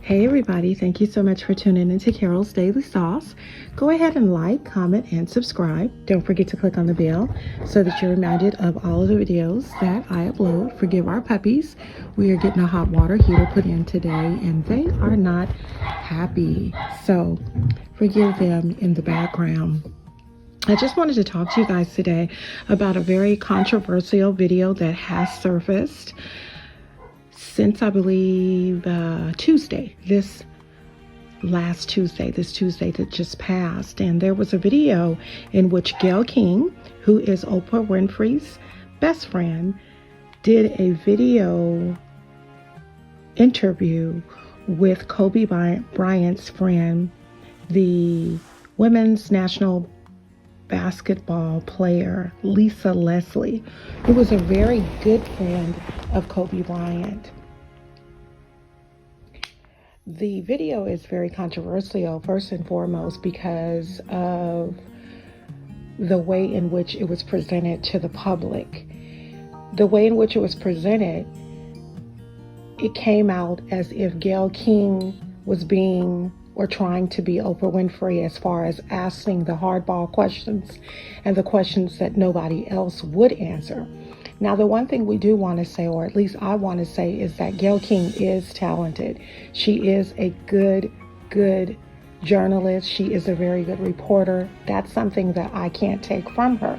Hey everybody, thank you so much for tuning into Carol's Daily Sauce. Go ahead and like, comment, and subscribe. Don't forget to click on the bell so that you're reminded of all of the videos that I upload. Forgive our puppies. We are getting a hot water heater put in today and they are not happy. So forgive them in the background. I just wanted to talk to you guys today about a very controversial video that has surfaced since I believe Tuesday, this Tuesday that just passed. And there was a video in which Gayle King, who is Oprah Winfrey's best friend, did a video interview with Kobe Bryant's friend, the women's national basketball player Lisa Lesilie, who was a very good friend of Kobe Bryant. The video is very controversial, first and foremost, because of the way in which it was presented to the public. The way in which it was presented, it came out as if Gayle King was being or trying to be Oprah Winfrey as far as asking the hardball questions and the questions that nobody else would answer. Now, the one thing we do want to say, or at least I want to say, is that Gayle King is talented. She is a good journalist. She is a very good reporter. That's something that I can't take from her.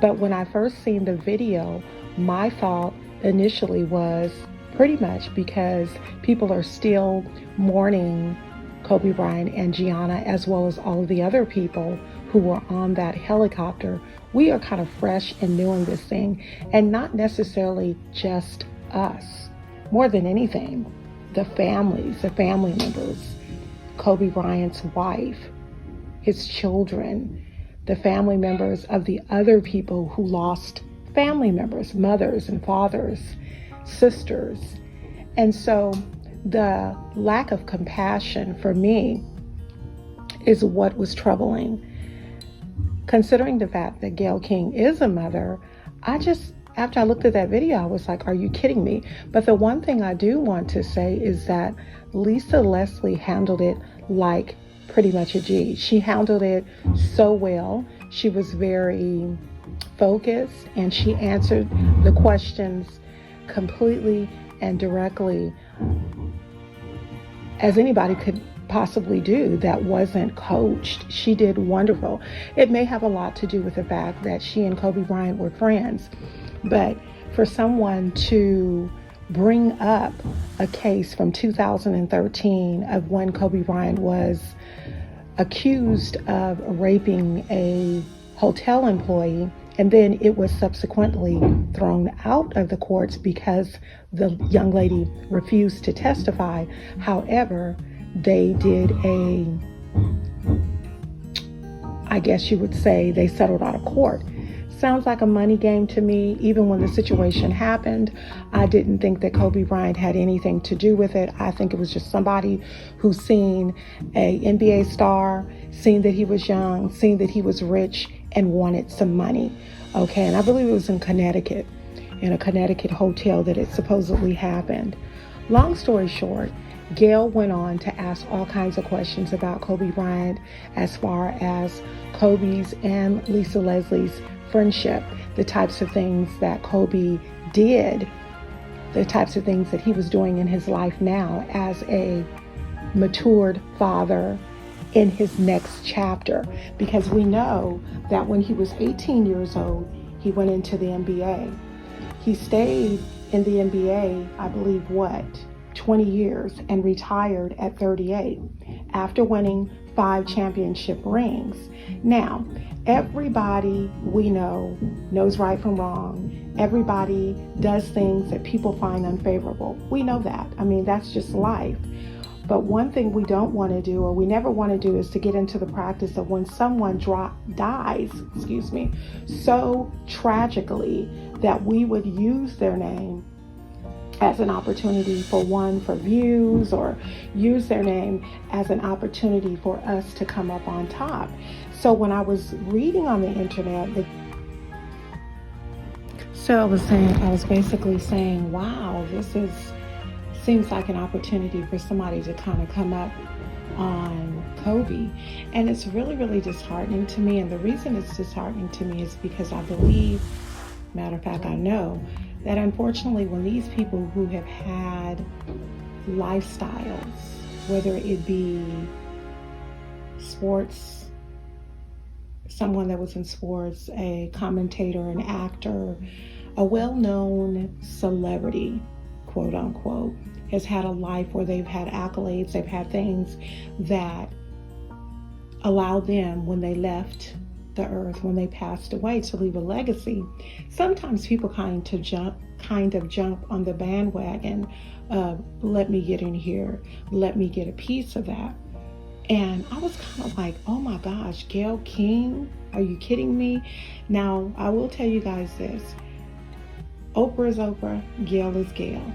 But when I first seen the video, my thought initially was pretty much because people are still mourning Kobe Bryant and Gianna, as well as all of the other people who were on that helicopter. We are kind of fresh and new in this thing, and not necessarily just us. More than anything, the family members, Kobe Bryant's wife, his children, the family members of the other people who lost family members, mothers and fathers, sisters. And so the lack of compassion for me is what was troubling. Considering the fact that Gayle King is a mother, after I looked at that video, I was like, are you kidding me? But the one thing I do want to say is that Lisa Lesilie handled it like pretty much a G. She handled it so well. She was very focused and she answered the questions completely and directly as anybody could possibly do that wasn't coached. She did wonderful. It may have a lot to do with the fact that she and Kobe Bryant were friends, but for someone to bring up a case from 2013 of when Kobe Bryant was accused of raping a hotel employee, and then it was subsequently thrown out of the courts because the young lady refused to testify. However, they did I guess you would say they settled out of court. Sounds like a money game to me. Even when the situation happened, I didn't think that Kobe Bryant had anything to do with it. I think it was just somebody who seen a NBA star, seen that he was young, seen that he was rich, and wanted some money. Okay, and I believe it was in Connecticut, in a Connecticut hotel that it supposedly happened. Long story short, Gayle went on to ask all kinds of questions about Kobe Bryant as far as Kobe's and Lisa Leslie's friendship, the types of things that Kobe did, the types of things that he was doing in his life now as a matured father in his next chapter. Because we know that when he was 18 years old, he went into the NBA. He stayed in the NBA, I believe, 20 years and retired at 38 after winning 5 championship rings. Now, everybody we know knows right from wrong. Everybody does things that people find unfavorable. We know that. I mean, that's just life. But one thing we don't want to do, or we never want to do, is to get into the practice of when someone dies, so tragically that we would use their name as an opportunity for views, or use their name as an opportunity for us to come up on top. So when I was reading on the internet, I was basically saying, wow, this is seems like an opportunity for somebody to kind of come up on Kobe. And it's really, really disheartening to me. And the reason it's disheartening to me is because I believe, matter of fact, I know that unfortunately when these people who have had lifestyles, whether it be sports, someone that was in sports, a commentator, an actor, a well-known celebrity, quote unquote, has had a life where they've had accolades, they've had things that allow them, when they left the earth, when they passed away, to leave a legacy. Sometimes people kind of jump on the bandwagon of, let me get in here, let me get a piece of that. And I was kind of like, oh my gosh, Gayle King, are you kidding me? Now, I will tell you guys this. Oprah is Oprah, Gayle is Gayle.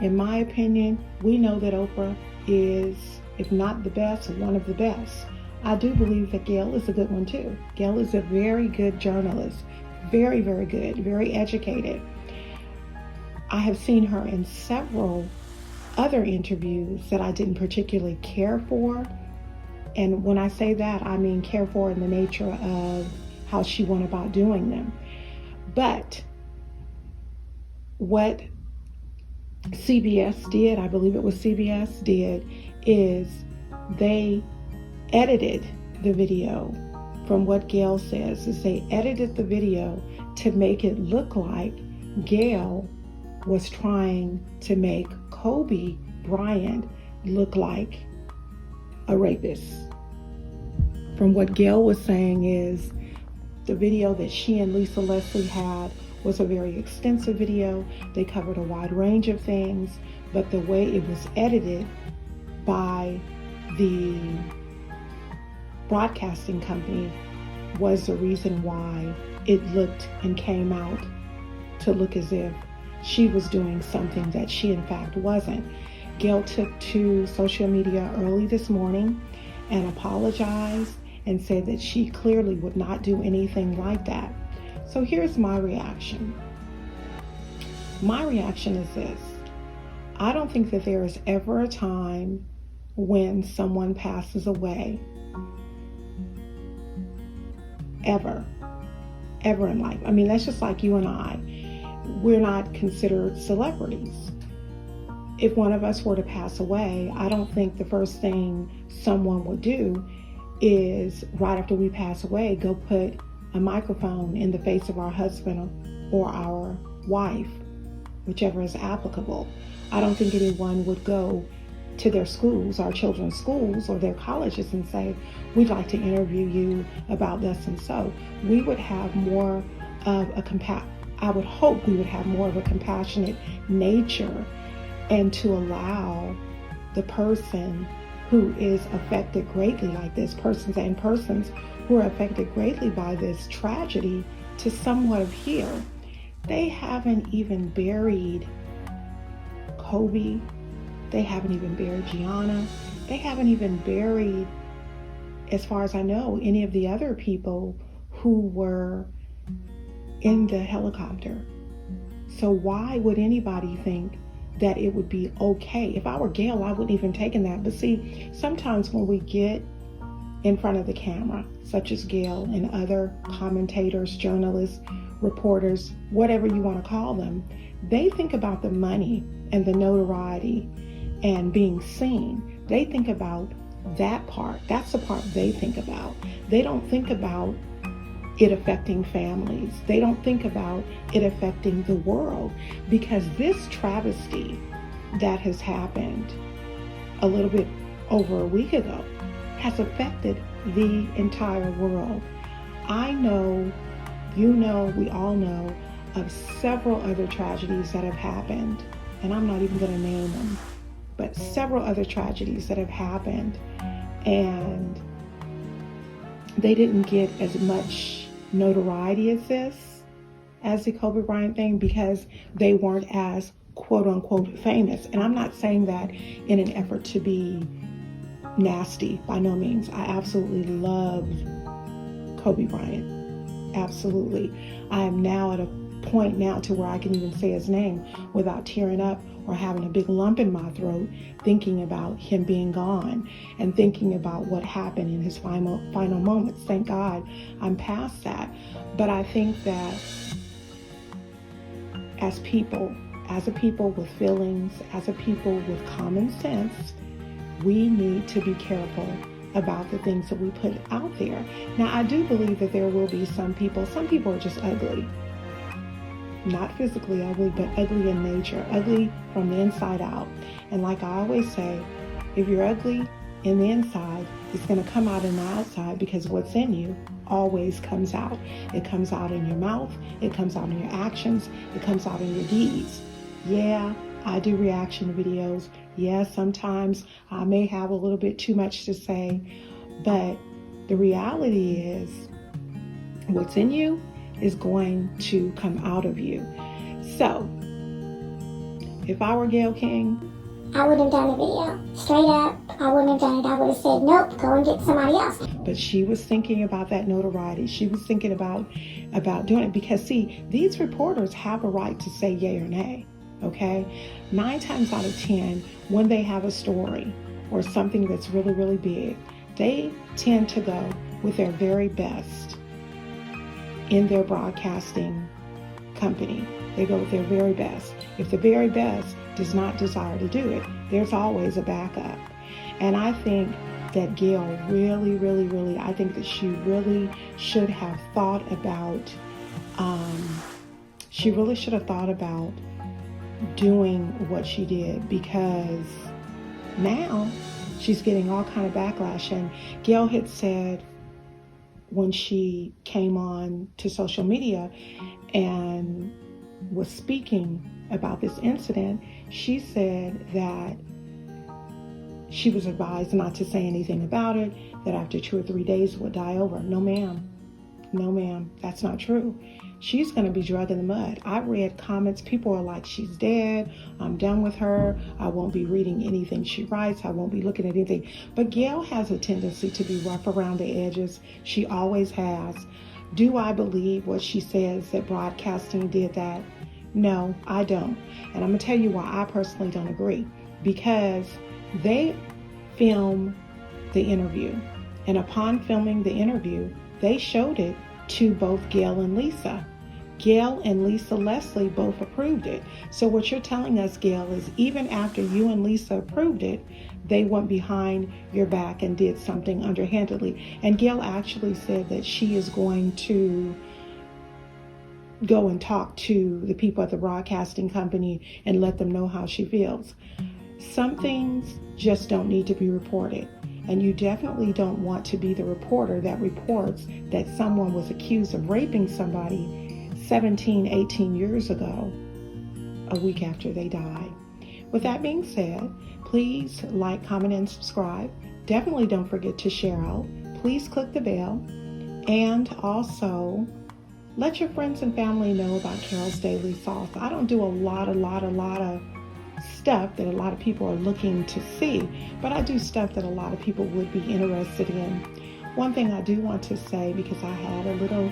In my opinion, we know that Oprah is, if not the best, one of the best. I do believe that Gayle is a good one too. Gayle is a very good journalist, very, very good, very educated. I have seen her in several other interviews that I didn't particularly care for. And when I say that, I mean care for in the nature of how she went about doing them. But what CBS did, I believe it was CBS did, is they edited the video. From what Gayle says, is they edited the video to make it look like Gayle was trying to make Kobe Bryant look like a rapist. From what Gayle was saying is the video that she and Lisa Lesilie had was a very extensive video. They covered a wide range of things, but the way it was edited by the broadcasting company was the reason why it looked and came out to look as if she was doing something that she in fact wasn't. Gayle took to social media early this morning and apologized and said that she clearly would not do anything like that. So here's my reaction. My reaction is this. I don't think that there is ever a time when someone passes away, ever in life. I mean, that's just like you and I. We're not considered celebrities. If one of us were to pass away, I don't think the first thing someone would do is, right after we pass away, go put a microphone in the face of our husband or our wife, whichever is applicable. I don't think anyone would go to their schools, our children's schools or their colleges, and say, we'd like to interview you about this and so. We would have more of I would hope we would have more of a compassionate nature, and to allow the person who is affected greatly like this, persons who are affected greatly by this tragedy, to somewhat of heal. They haven't even buried Kobe. They haven't even buried Gianna. They haven't even buried, as far as I know, any of the other people who were in the helicopter. So why would anybody think that it would be okay? If I were Gayle, I wouldn't even taken that. But see, sometimes when we get in front of the camera, such as Gayle and other commentators, journalists, reporters, whatever you want to call them, they think about the money and the notoriety and being seen. They think about that part. That's the part they think about. They don't think about it affecting families. They don't think about it affecting the world, because this travesty that has happened a little bit over a week ago has affected the entire world. I know, you know, we all know of several other tragedies that have happened, and I'm not even going to name them, but several other tragedies that have happened, and they didn't get as much notoriety as this, as the Kobe Bryant thing, because they weren't as quote unquote famous. And I'm not saying that in an effort to be nasty, by no means. I absolutely love Kobe Bryant. Absolutely. I am now at a point now to where I can even say his name without tearing up or having a big lump in my throat, thinking about him being gone and thinking about what happened in his final moments. Thank God I'm past that. But I think that as a people with feelings, as a people with common sense, we need to be careful about the things that we put out there. Now, I do believe that there will be some people are just ugly. Not physically ugly, but ugly in nature, ugly from the inside out. And like I always say, if you're ugly in the inside, it's going to come out in the outside, because what's in you always comes out. It comes out in your mouth, it comes out in your actions, it comes out in your deeds. Yeah, I do reaction videos. Yeah, sometimes I may have a little bit too much to say, but the reality is what's in you is going to come out of you. So, if I were Gayle King, I wouldn't have done the video. Straight up, I wouldn't have done it. I would have said, nope, go and get somebody else. But she was thinking about that notoriety. She was thinking about doing it, because see, these reporters have a right to say yay or nay, okay? 9 times out of 10, when they have a story or something that's really, really big, they tend to go with their very best in their broadcasting company. They go with their very best. If the very best does not desire to do it, there's always a backup. And I think that Gayle really, I think that she really should have thought about, doing what she did, because now she's getting all kind of backlash. And Gayle had said when she came on to social media and was speaking about this incident, she said that she was advised not to say anything about it, that after 2 or 3 days it would die over. No ma'am, that's not true. She's going to be dragged in the mud. I read comments, people are like, she's dead, I'm done with her, I won't be reading anything she writes, I won't be looking at anything. But Gayle has a tendency to be rough around the edges. She always has. Do I believe what she says, that broadcasting did that? No, I don't. And I'm going to tell you why I personally don't agree. Because they film the interview, and upon filming the interview, they showed it to both Gayle and Lisa. Gayle and Lisa Lesilie both approved it. So what you're telling us, Gayle, is even after you and Lisa approved it, they went behind your back and did something underhandedly. And Gayle actually said that she is going to go and talk to the people at the broadcasting company and let them know how she feels. Some things just don't need to be reported. And you definitely don't want to be the reporter that reports that someone was accused of raping somebody 17, 18 years ago, a week after they died. With that being said, please like, comment, and subscribe. Definitely don't forget to share out. Please click the bell. And also, let your friends and family know about Carol's Daily Sauce. I don't do a lot of stuff that a lot of people are looking to see, but I do stuff that a lot of people would be interested in. One thing I do want to say, because I had a little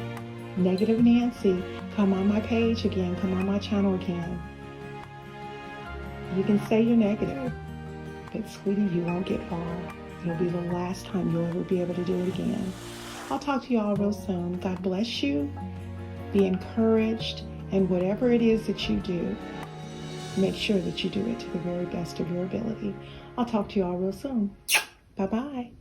negative Nancy come on my page again, come on my channel again. You can say you're negative, but sweetie, you won't get far. It'll be the last time you'll ever be able to do it again. I'll talk to you all real soon. God bless you. Be encouraged, and whatever it is that you do, make sure that you do it to the very best of your ability. I'll talk to you all real soon. Bye-bye.